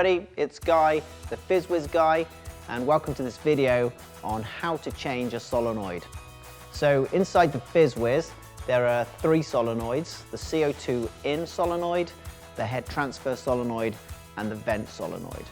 everybody, it's Guy, the FizzWizz guy, and welcome to this video on how to change a solenoid. So inside the FizzWizz, there are 3 solenoids: the CO2 in solenoid, the head transfer solenoid, and the vent solenoid.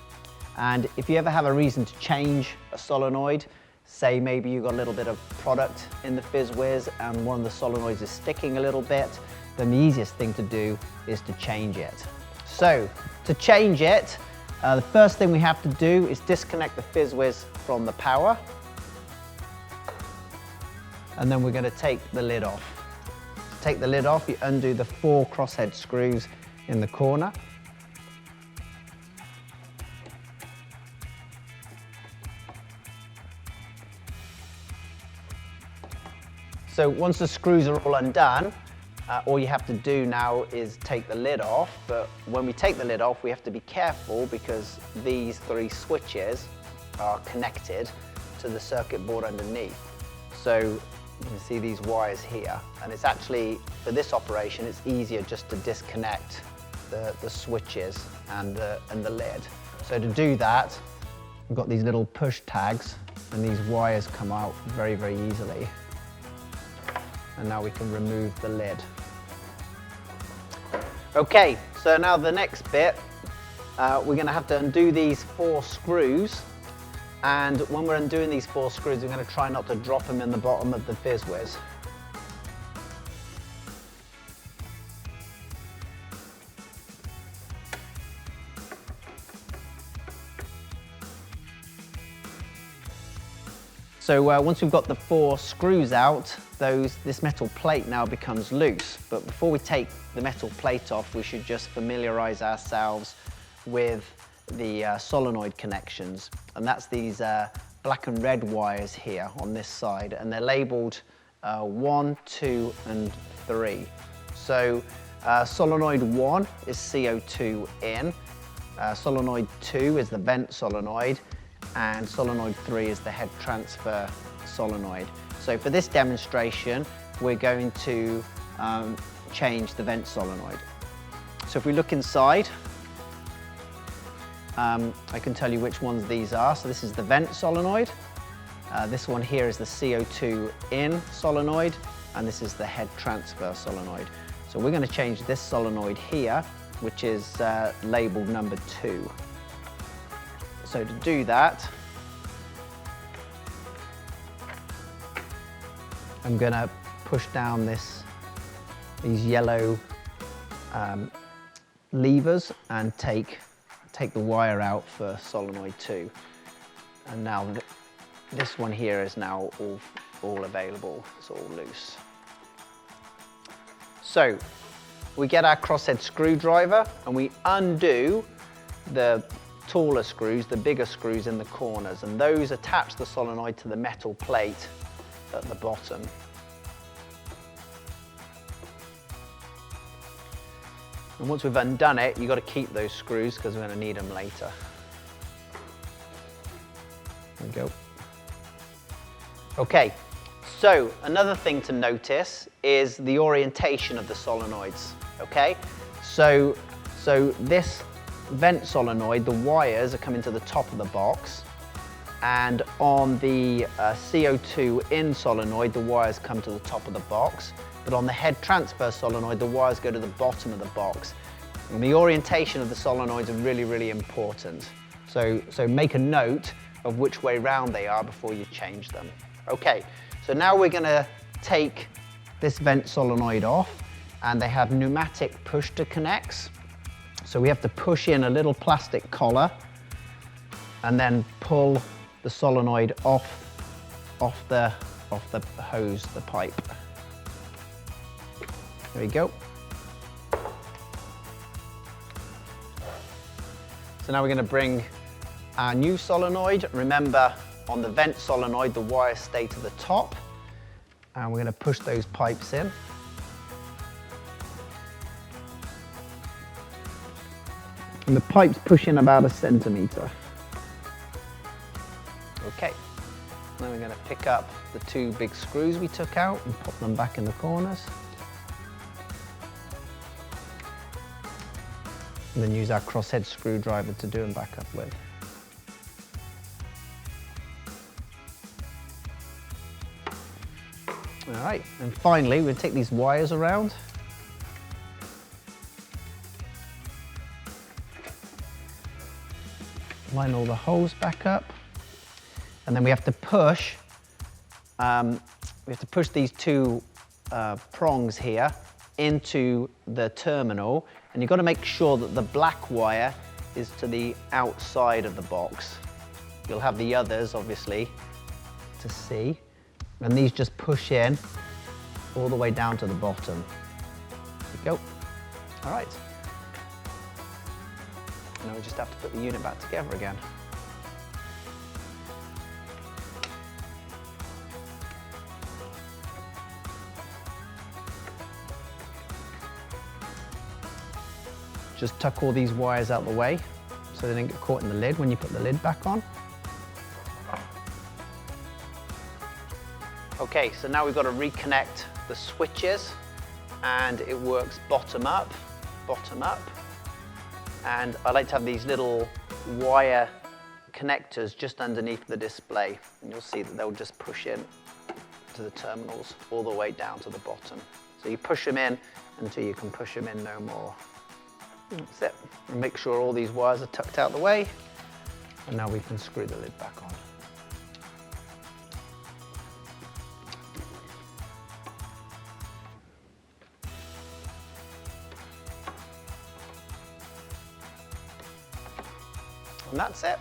And if you ever have a reason to change a solenoid, say maybe you've got a little bit of product in the FizzWizz and one of the solenoids is sticking a little bit, then the easiest thing to do is to change it. So to change it, the first thing we have to do is disconnect the FizzWizz from the power. And then we're going to take the lid off. To take the lid off, you undo the 4 crosshead screws in the corner. So once the screws are all undone, all you have to do now is take the lid off. But when we take the lid off, we have to be careful because these 3 switches are connected to the circuit board underneath. So you can see these wires here, and it's actually, for this operation, it's easier just to disconnect the switches and the lid. So to do that, we've got these little push tags, and these wires come out very, very easily. And now we can remove the lid. Okay, so now the next bit, we're going to have to undo these 4 screws. And when we're undoing these 4 screws, we're going to try not to drop them in the bottom of the FizzWizz. So once we've got the 4 screws out, this metal plate now becomes loose. But before we take the metal plate off, we should just familiarize ourselves with the solenoid connections. And that's these black and red wires here on this side. And they're labeled 1, 2, and 3. So solenoid 1 is CO2 in. Solenoid 2 is the vent solenoid. And solenoid 3 is the head transfer solenoid. So for this demonstration, we're going to change the vent solenoid. So if we look inside, I can tell you which ones these are. So this is the vent solenoid. This one here is the CO2 in solenoid, and this is the head transfer solenoid. So we're going to change this solenoid here, which is labeled number 2. So to do that, I'm going to push down these yellow levers and take the wire out for solenoid 2. And now this one here is now all available. It's all loose. So we get our crosshead screwdriver and we undo the taller screws, the bigger screws in the corners, and those attach the solenoid to the metal plate at the bottom. And once we've undone it, you've got to keep those screws because we're going to need them later. There we go. Okay, so another thing to notice is the orientation of the solenoids. Okay, so this vent solenoid, the wires are coming to the top of the box, and on the CO2 in solenoid, the wires come to the top of the box, but on the head transfer solenoid, the wires go to the bottom of the box. And the orientation of the solenoids are really, really important. So make a note of which way round they are before you change them. Okay, so now we're going to take this vent solenoid off, and they have pneumatic push-to-connects. So we have to push in a little plastic collar and then pull the solenoid off the hose, the pipe. There we go. So now we're going to bring our new solenoid. Remember, on the vent solenoid, the wires stay to the top, and we're going to push those pipes in. And the pipes push in about 1 centimetre. Okay, then we're going to pick up the 2 big screws we took out and pop them back in the corners. And then use our crosshead screwdriver to do them back up with. All right, and finally, we'll take these wires around. Line all the holes back up. And then we have to push, these two prongs here into the terminal. And you've got to make sure that the black wire is to the outside of the box. You'll have the others, obviously, to see. And these just push in all the way down to the bottom. There we go. All right. Now we just have to put the unit back together again. Just tuck all these wires out the way so they don't get caught in the lid when you put the lid back on. Okay, so now we've got to reconnect the switches, and it works bottom up. And I like to have these little wire connectors just underneath the display, and you'll see that they'll just push in to the terminals all the way down to the bottom. So you push them in until you can push them in no more. That's it. And make sure all these wires are tucked out the way, and now we can screw the lid back on. And that's it.